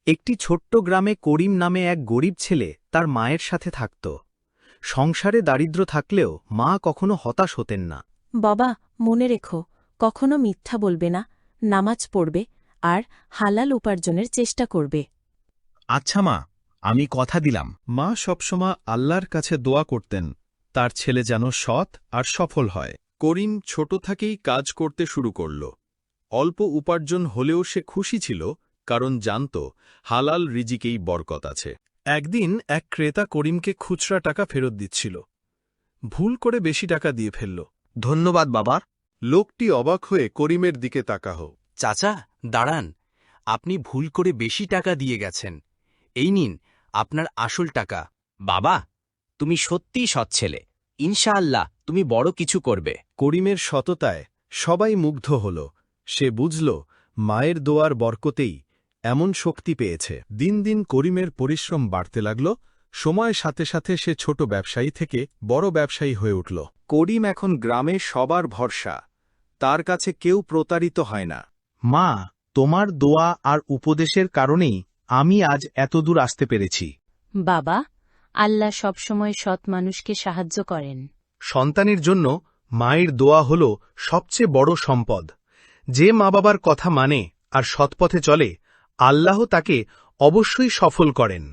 একটি ছোট্ট গ্রামে করিম নামে এক গরিব ছেলে তার মায়ের সাথে থাকত। সংসারে দারিদ্র্য থাকলেও মা কখনো হতাশ হতেন না। বাবা, মনে রেখো, কখনো মিথ্যা বলবে না, নামাজ পড়বে আর হালাল উপার্জনের চেষ্টা করবে। আচ্ছা মা, আমি কথা দিলাম। মা সবসময় আল্লাহর কাছে দোয়া করতেন তার ছেলে যেন সৎ আর সফল হয়। করিম ছোট থেকেই কাজ করতে শুরু করল। অল্প উপার্জন হলেও সে খুশি ছিল, কারণ জানত হালাল রিজিকেই বরকত আছে। একদিন এক ক্রেতা করিমকে খুচরা টাকা ফেরত দিচ্ছিল। ভুল করে বেশি টাকা দিয়ে ফেলল। ধন্যবাদ বাবা। লোকটি অবাক হয়ে করিমের দিকে তাকাহ। চাচা, দাঁড়ান, আপনি ভুল করে বেশি টাকা দিয়ে গেছেন। এই নিন আপনার আসল টাকা। বাবা, তুমি সত্যিই সৎ ছেলে। ইনশাআল্লাহ তুমি বড় কিছু করবে। করিমের সততায় সবাই মুগ্ধ হল। সে বুঝল মায়ের দোয়ার বরকতেই এমন শক্তি পেয়েছে। দিন দিন করিমের পরিশ্রম বাড়তে লাগল। সময়ের সাথে সাথে সে ছোট ব্যবসায়ী থেকে বড় ব্যবসায়ী হয়ে উঠল। করিম এখন গ্রামে সবার ভরসা। তার কাছে কেউ প্রতারিত হয় না। মা, তোমার দোয়া আর উপদেশের কারণেই আমি আজ এতদূর আসতে পেরেছি। বাবা, আল্লাহ সবসময় সৎ মানুষকে সাহায্য করেন। সন্তানের জন্য মায়ের দোয়া হল সবচেয়ে বড় সম্পদ। যে মা বাবার কথা মানে আর সৎপথে চলে, আল্লাহ তাকে অবশ্যই সফল করেন।